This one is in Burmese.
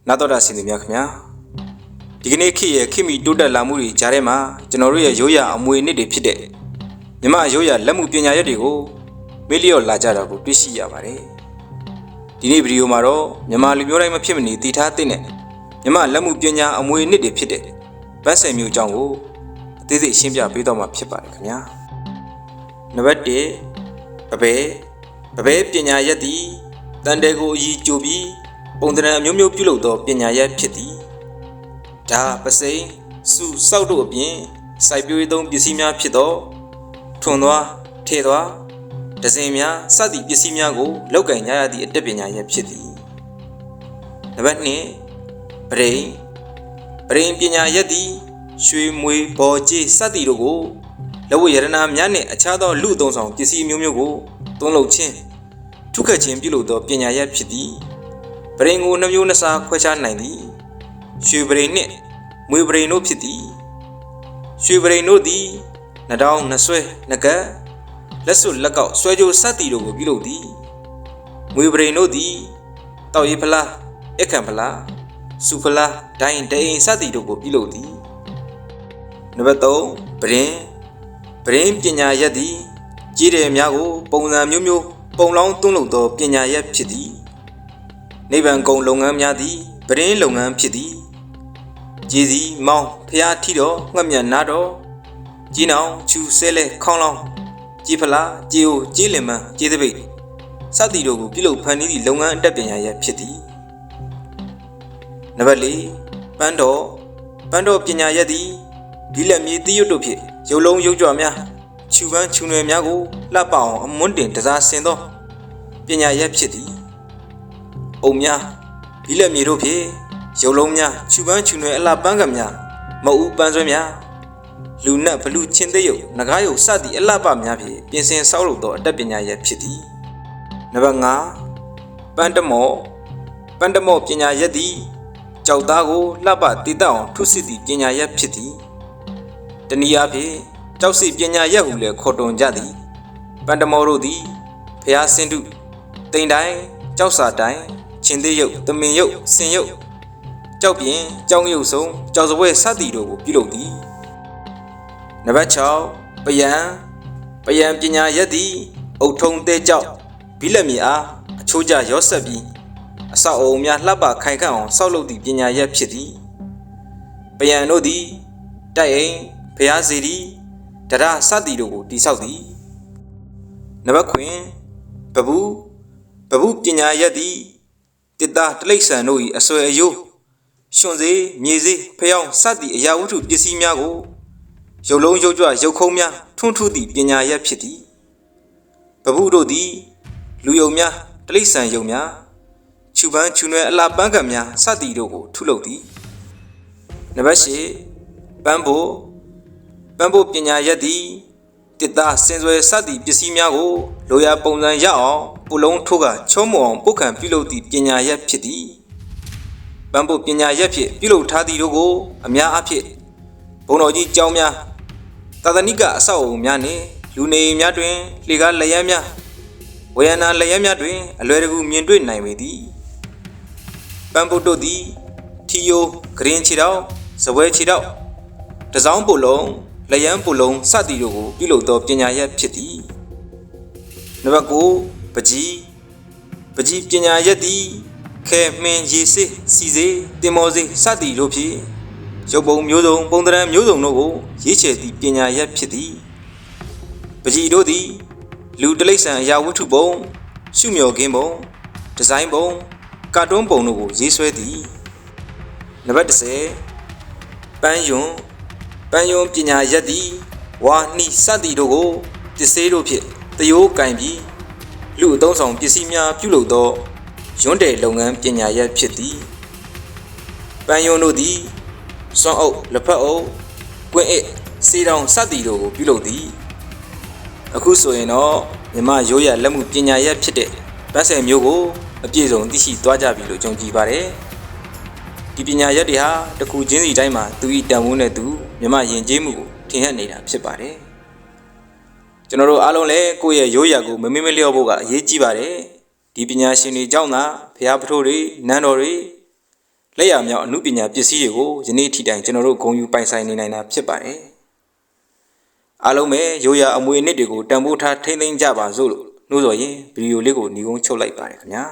နာတော်တာစင်သူများခင်ဗျာဒီကနေ့ခေတ်ရဲ့ခေတ်မီတိုးတက်လာမှုတွေကြားထဲမှာကျွန်တော်တို့ရဲ့ရိုးရာအမွေအနှစ်တွေဖြစ်တဲ့မြမရိုးရာလက်မှုပညာရက်တွေကိုမေ့လျော့လာကြတာကိုတွေ့ရှိရပါတယ်ဒီနေ့ဗီဒီယိုမှာတော့မြမလူမျိုးတိုင်းမဖြစ်မနေတည်ထားတဲ့မြမလက်မှုပညာအမွေအနှစ်တွေဖြစ်တဲ့ဗတ်ဆယ်မျိုးအကြောင်းကိုအသေးစိတ်ရှင်းပြပေးတော့မှာဖြစ်ပါတယ်ခင်ဗျာနံပါတ်1ပပဲပညာရက်သည်တန်တဲကိုအည်ကြိုပြီးပုံသဏ္ဍာန်အမျိုးမျိုးပြုလုပ်သောပညာရက်ဖြစ်သည်ဒါပစိန်စုစောက်တို့အပြင်စိုက်ပျိုးရေးသုံးပစ္စည်းများဖြစ်သောထွန်သွားထေသွားဒဇင်များစသည့်ပစ္စည်းများကိုလောက်ကင်ကြရသည့်အတတ်ပညာရက်ဖြစ်သည်နံပါတ်2ပရိန်ပညာရက်သည်ရွှေမွေဘော်ကြေးစသည့်တို့ကိုလက်ဝတ်ရတနာများနှင့်အခြားသောလူအသုံးဆောင်ပစ္စည်းမျိုးမျိုးကိုသုံးလုပ်ခြင်းထုခတ်ခြင်းပြုလုပ်သောပညာရက်ဖြစ်သည်ပရိန်ကိုနှမျိုးနှစ်စားခွဲခြားနိုင်သည်ရွှေပရိန်နှင့်မွေပရိန်တို့ဖြစ်သည်ရွှေပရိန်တို့သည်နှထောင်းနှဆွဲနှကပ်လက်စွပ်လက်ကောက်ဆွဲကြိုးစသည်တို့ကိုပြုလုပ်သည်မွေပရိန်တို့သည်တောက်ရည်ဖလားအခန့်ဖလားစုဖလားဒိုင်းဒိန်စသည်တို့ကိုပြုလုပ်သည်နံပါတ်3ပရင်ပညာရက်သည်ကြီးတယ်များကိုပုံစံမျိုးမျိုးပုံလောင်းသွင်းလုပ်သောပညာရက်ဖြစ်သည်နိဗ္ဗာန်ကုံလုပ်ငန်းများသည်ပရင်လုပ်ငန်းဖြစ်သည်ကြေစီမောင်းဖျားထီတော်ငှက်မြတ်နာတော်ကြီးနောင်ချူဆဲလဲခေါင်းလောင်းကြီးဖလားကြေအိုကြေးလင်မန်းကြေးသပိတ်စသည်တို့ကိုပြုလုပ်ဖန်တီးသည့်လုပ်ငန်းအတတ်ပညာရက်ဖြစ်သည်နံပါတ်4ပန်းတော်ပညာရက်သည်ဒီလက်မြေသီးရွတ်တို့ဖြင့်ရုပ်လုံးရုပ်ကြွများခြူပန်းခြူနွယ်များကိုလှပအောင်အမွန်းတင်တစားဆင်သောပညာရက်ဖြစ်သည်အုံများဒီလက်မြေတို့ဖြင့်ရုပ်လုံးများခြူပန်းခြူနွယ်အလှပန်းကများမအူပန်းဆွဲများလူနတ်ဘလူချင်းသေးရုပ်နဂါးရုပ်စသည့်အလှပများဖြင့်ပြင်ဆင်ဆောက်လုပ်သောအတတ်ပညာရက်ဖြစ်သည်နံပါတ်5ပန်းတမောပညာရက်သည်ကြောက်သားကိုလှပတည်တတ်အောင်ထုစစ်သည့်ပညာရက်ဖြစ်သည်တနည်းအားဖြင့်ကြောက်စီပညာရက်ဟုလည်းခေါ်တွန်ကြသည်ပန်တမောတို့သည်ဖျားစင်တုတိန်တိုင်းကြောက်စာတိုင်းချင်းသေးရုပ်သမင်ရုပ်စင်ရုပ်ကြောက်ပြင်ကြောင်းရုပ်ဆုံးကြောက်စပွဲစသည်တို့ကိုပြုလုပ်သည်နံပါတ်6ပယံပညာရက်သည်အုတ်ထုံတဲကြောက်ဘိလက်မြေအားအချိုးကျရောဆက်ပြီးအဆောက်အအုံများလှပခိုင်ခန့်အောင်ဆောက်လုပ်သည့်ပညာရက်ဖြစ်သည်ပယံတို့သည်တိုက်အိမ်ဖျားစီရီတရစသည်တို့ကိုတိဆောက်သည်နံပါတ်9ပပုပညာရက်သည်တစ်သားတလိษံတို့၏အဆွဲအယိုးရွှွန်စေးမြေစေးဖျောင်းစသည့်အရာဝတ္ထုပစ္စည်းများကိုရုပ်လုံးရုပ်ကြွရုပ်ခုံးများထွန်းထူးသည့်ပညာရက်ဖြစ်သည်ပပုတို့သည်လူယုံများတလိษံယုံများခြူပန်းခြူနွယ်အလှပန်းကံများစသည်တို့ကိုထုလုပ်သည်နံပါတ်10ပန်းဖို့ပညာရက်သည်တစ်သားစင်စွဲစသည့်ပစ္စည်းများကိုလိုရာပုံစံရအောင်ပုလုံးထိုးကချုံးမအောင်ပုတ်ခံပြုလုပ်သည့်ပညာရက်ဖြစ်သည်ပန်းဖို့ပညာရက်ဖြင့်ပြုလုပ်ထားသည့်တို့ကိုအများအားဖြင့်ဘုံတော်ကြီးကျောင်းများသာသနိကအဆောက်အအုံများနှင့်လူနေအိမ်များတွင်လှေကားလက်ရမ်းများဝေယနာလက်ရမ်းများတွင်အလွယ်တကူမြင်တွေ့နိုင်ပေသည်ပန်းဖို့တို့သည်ထီယိုဂရင်ခြေထောက်စပွဲခြေထောက်တစောင်းပုလုံးလက်ရန်ပုလုံးစသည်တို့ကိုပြုလုပ်သောပညာရက်ဖြစ်သည်နံပါတ်9ပကြီးပညာရက်သည်ခဲမင်းရေစေးစီစေးတင်မောစေးစသည်တို့ဖြင့်ရုပ်ပုံမျိုးစုံပုံသဏ္ဍာန်မျိုးစုံတို့ကိုရေးချယ်သည့်ပညာရက်ဖြစ်သည်ပကြီးတို့သည်လူတလိษံအရာဝတ္ထုပုံရှုမြော်ခင်းပုံဒီဇိုင်းပုံကာတွန်းပုံတို့ကိုရေးဆွဲသည်နံပါတ်10ပန်းယွန်ပညာရက်သည်ဝါနှီစသည်တို့ကိုတစ္ဆေးတို့ဖြင့်တရိုးကင်ပြီးလူအသုံးဆောင်ပစ္စည်းများပြုလုပ်သောရွန်းတယ်လုပ်ငန်းပညာရက်ဖြစ်သည်ပန်းယွန်တို့သည်စွမ်းအုပ်လက်ဖက်အုပ်ကွင်းအစ်စေတောင်စသည်တို့ကိုပြုလုပ်သည်အခုဆိုရင်တော့မြမရိုးရလက်မှုပညာရက်ဖြစ်တဲ့ဗတ်ဆယ်မျိုးကိုအပြည့်စုံသိရှိသွားကြပြီလို့ယုံကြည်ပါတယ်ဒီပညာရက်တွေဟာတစ်ခုချင်းစီတိုင်းမှာသူဤတန်ဖိုးနဲ့သူမြမယဉ်ကျေးမှုကိုထင်ဟပ်နေတာဖြစ်ပါတယ်ကျွန်တော်တို့အားလုံးလည်းကိုယ့်ရဲ့ရိုးရာကိုမမေ့မလျော့ဖို့ကအရေးကြီးပါတယ်ဒီပညာရှင်တွေကြောင့်သာဖျားပထိုးတွေနန်းတော်တွေ လက်ရမြောက်အမှုပညာပစ္စည်းတွေကိုယနေ့ထိတိုင်ကျွန်တော်တို့ဂုဏ်ယူပိုင်ဆိုင်နေနိုင်တာဖြစ်ပါတယ်အားလုံးပဲရိုးရာအမွေအနှစ်တွေကိုတန်ဖိုးထားထိမ့်သိမ်းကြပါစို့လို့နှိုးဆော်ရင်းဗီဒီယိုလေးကိုညီကုန်းချုပ်လိုက်ပါတယ်ခင်ဗျာ